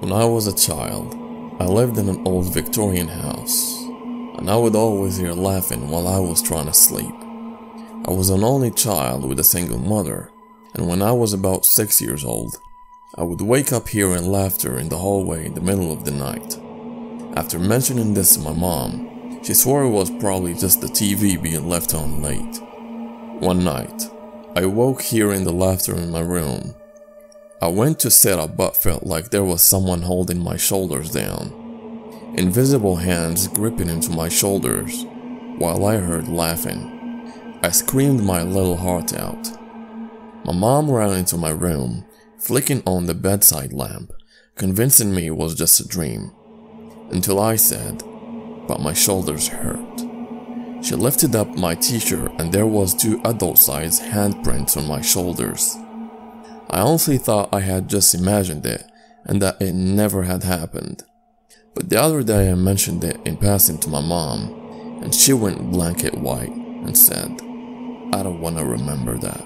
When I was a child, I lived in an old Victorian house, and I would always hear laughing while I was trying to sleep. I was an only child with a single mother, and when I was about 6 years old, I would wake up hearing laughter in the hallway in the middle of the night. After mentioning this to my mom, she swore it was probably just the TV being left on late. One night, I woke hearing the laughter in my room. I went to sit up but felt like there was someone holding my shoulders down. Invisible hands gripping into my shoulders while I heard laughing. I screamed my little heart out. My mom ran into my room, flicking on the bedside lamp, convincing me it was just a dream. Until I said, "But my shoulders hurt." She lifted up my t-shirt and there was 2 adult-sized handprints on my shoulders. I honestly thought I had just imagined it and that it never had happened. But the other day I mentioned it in passing to my mom, and she went blanket white and said, "I don't want to remember that."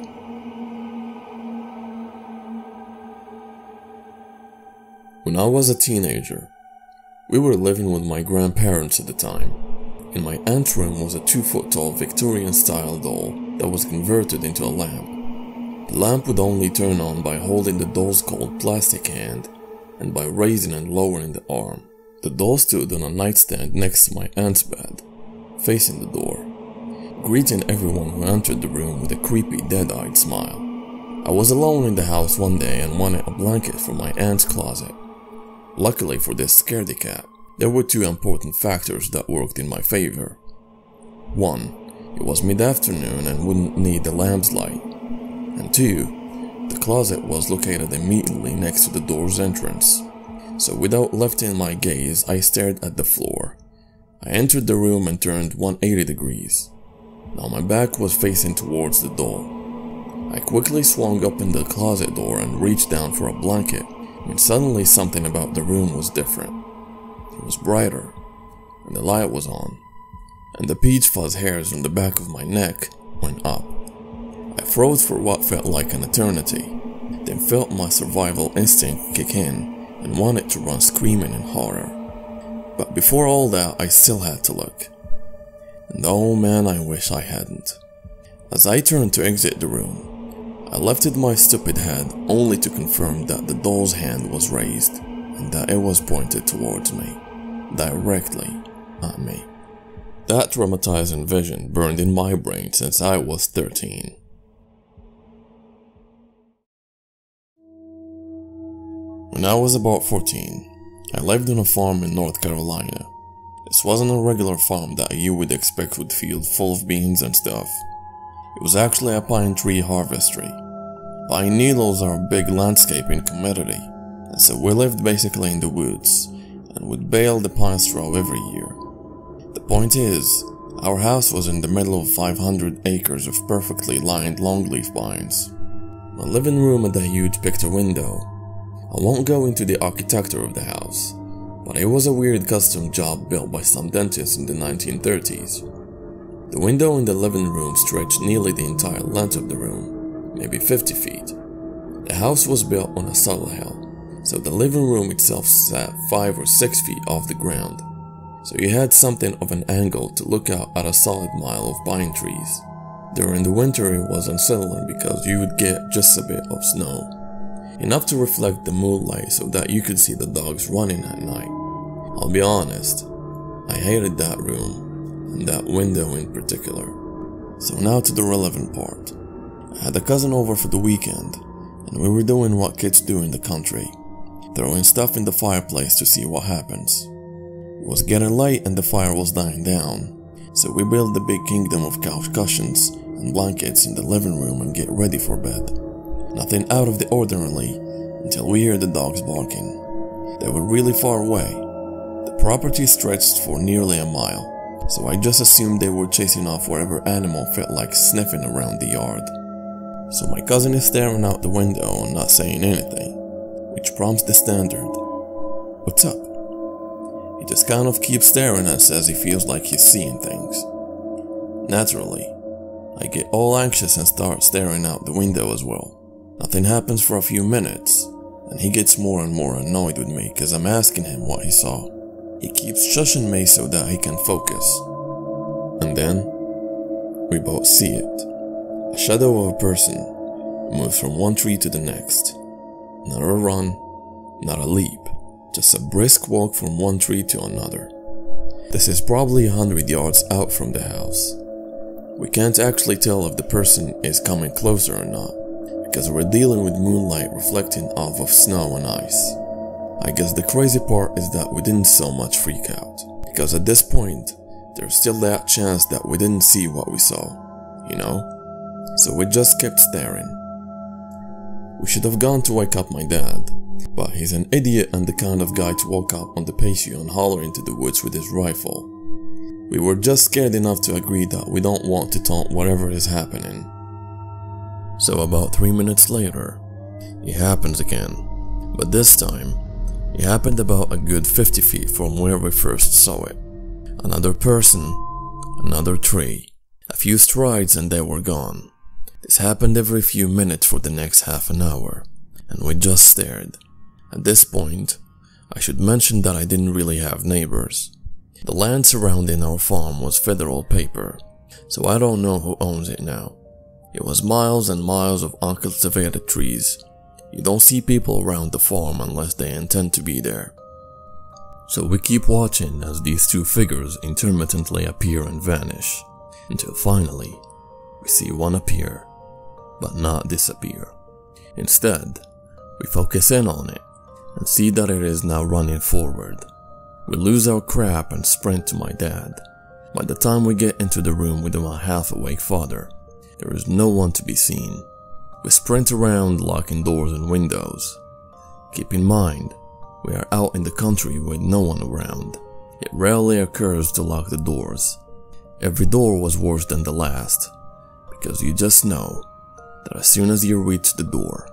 When I was a teenager, we were living with my grandparents at the time. In my aunt's room was a 2-foot-tall Victorian-style doll that was converted into a lamp. The lamp would only turn on by holding the doll's cold plastic hand and by raising and lowering the arm. The doll stood on a nightstand next to my aunt's bed, facing the door, greeting everyone who entered the room with a creepy, dead-eyed smile. I was alone in the house one day and wanted a blanket from my aunt's closet. Luckily for this scaredy cat, there were 2 important factors that worked in my favor. 1, it was mid-afternoon and wouldn't need the lamp's light. And 2, the closet was located immediately next to the door's entrance. So without lifting my gaze, I stared at the floor. I entered the room and turned 180 degrees. Now my back was facing towards the door. I quickly swung open the closet door and reached down for a blanket, when suddenly something about the room was different. It was brighter, and the light was on, and the peach fuzz hairs on the back of my neck went up. I froze for what felt like an eternity, then felt my survival instinct kick in and wanted to run screaming in horror. But before all that, I still had to look. And oh man, I wish I hadn't. As I turned to exit the room, I lifted my stupid head only to confirm that the doll's hand was raised and that it was pointed towards me, directly at me. That traumatizing vision burned in my brain since I was 13. When I was about 14, I lived on a farm in North Carolina. This wasn't a regular farm that you would expect with field full of beans and stuff. It was actually a pine tree harvestery. Pine needles are a big landscaping commodity, and so we lived basically in the woods and would bale the pine straw every year. The point is, our house was in the middle of 500 acres of perfectly lined longleaf pines. My living room had a huge picture window. I won't go into the architecture of the house, but it was a weird custom job built by some dentist in the 1930s. The window in the living room stretched nearly the entire length of the room, maybe 50 feet. The house was built on a subtle hill, so the living room itself sat 5 or 6 feet off the ground. So you had something of an angle to look out at a solid mile of pine trees. During the winter it was unsettling because you would get just a bit of snow, enough to reflect the moonlight so that you could see the dogs running at night. I'll be honest, I hated that room, and that window in particular. So now to the relevant part. I had a cousin over for the weekend, and we were doing what kids do in the country, throwing stuff in the fireplace to see what happens. It was getting late and the fire was dying down, so we built the big kingdom of couch cushions and blankets in the living room and get ready for bed. Nothing out of the ordinary until we hear the dogs barking. They were really far away. The property stretched for nearly a mile, so I just assumed they were chasing off whatever animal felt like sniffing around the yard. So my cousin is staring out the window and not saying anything, which prompts the standard, "What's up?" He just kind of keeps staring and says he feels like he's seeing things. Naturally, I get all anxious and start staring out the window as well. Nothing happens for a few minutes, and he gets more and more annoyed with me because I'm asking him what he saw. He keeps shushing me so that he can focus. And then, we both see it. A shadow of a person moves from one tree to the next. Not a run, not a leap, just a brisk walk from one tree to another. This is probably 100 yards out from the house. We can't actually tell if the person is coming closer or not, because we're dealing with moonlight reflecting off of snow and ice. I guess the crazy part is that we didn't so much freak out, because at this point, there's still that chance that we didn't see what we saw, you know? So we just kept staring. We should have gone to wake up my dad, but he's an idiot and the kind of guy to walk up on the patio and holler into the woods with his rifle. We were just scared enough to agree that we don't want to taunt whatever is happening. So about 3 minutes later, it happens again, but this time, it happened about a good 50 feet from where we first saw it. Another person, another tree, a few strides and they were gone. This happened every few minutes for the next half an hour, and we just stared. At this point, I should mention that I didn't really have neighbors. The land surrounding our farm was federal paper, so I don't know who owns it now. It was miles and miles of uncultivated trees. You don't see people around the farm unless they intend to be there. So we keep watching as these two figures intermittently appear and vanish, until finally, we see one appear, but not disappear. Instead, we focus in on it, and see that it is now running forward. We lose our crap and sprint to my dad. By the time we get into the room with my half-awake father, there is no one to be seen. We sprint around locking doors and windows. Keep in mind, we are out in the country with no one around. It rarely occurs to lock the doors. Every door was worse than the last, because you just know that as soon as you reach the door,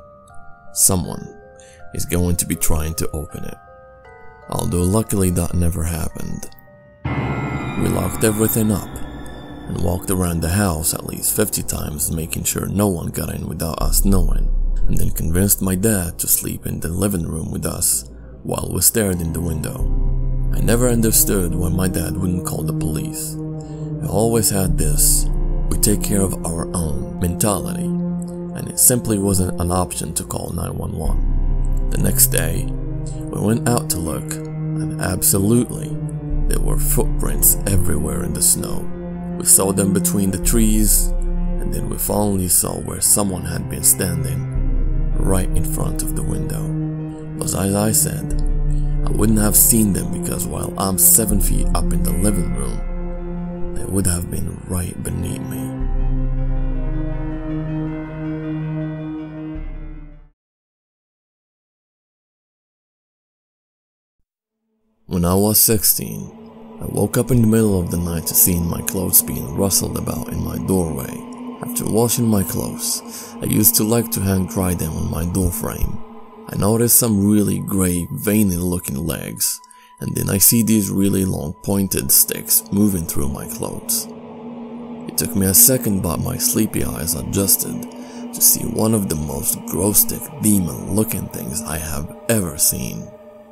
someone is going to be trying to open it. Although luckily that never happened. We locked everything up and walked around the house at least 50 times, making sure no one got in without us knowing, and then convinced my dad to sleep in the living room with us while we stared in the window. I never understood why my dad wouldn't call the police. I always had this "we take care of our own" mentality, and it simply wasn't an option to call 911. The next day, we went out to look, and absolutely, there were footprints everywhere in the snow. We saw them between the trees, and then we finally saw where someone had been standing, right in front of the window. But as I said, I wouldn't have seen them because while I'm 7 feet up in the living room, they would have been right beneath me. When I was 16, I woke up in the middle of the night to seeing my clothes being rustled about in my doorway. After washing my clothes, I used to like to hang dry them on my door frame. I noticed some really grey, veiny looking legs, and then I see these really long pointed sticks moving through my clothes. It took me a second, but my sleepy eyes adjusted to see one of the most grotesque demon looking things I have ever seen.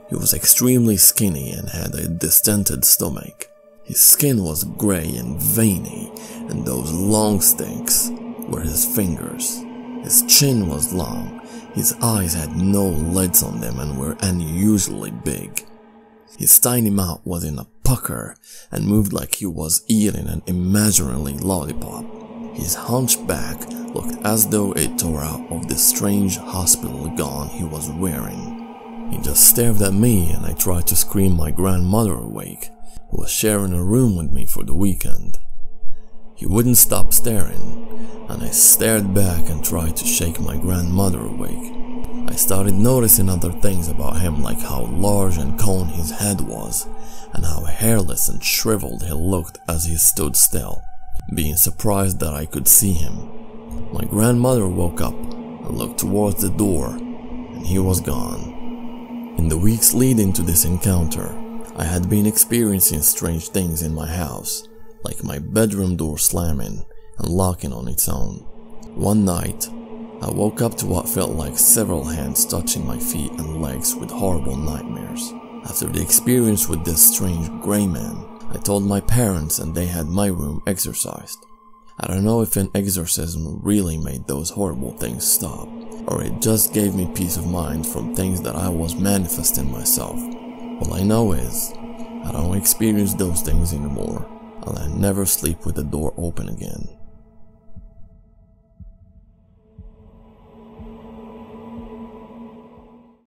He was extremely skinny and had a distended stomach. His skin was grey and veiny, and those long sticks were his fingers. His chin was long, his eyes had no lids on them and were unusually big. His tiny mouth was in a pucker and moved like he was eating an imaginary lollipop. His hunchback looked as though it tore out of the strange hospital gown he was wearing. He just stared at me and I tried to scream my grandmother awake, who was sharing a room with me for the weekend. He wouldn't stop staring, and I stared back and tried to shake my grandmother awake. I started noticing other things about him, like how large and coned his head was, and how hairless and shriveled he looked as he stood still, being surprised that I could see him. My grandmother woke up and looked towards the door, and he was gone. In the weeks leading to this encounter, I had been experiencing strange things in my house, like my bedroom door slamming and locking on its own. One night, I woke up to what felt like several hands touching my feet and legs with horrible nightmares. After the experience with this strange grey man, I told my parents and they had my room exorcised. I don't know if an exorcism really made those horrible things stop, or it just gave me peace of mind from things that I was manifesting myself. All I know is, I don't experience those things anymore, and I never sleep with the door open again.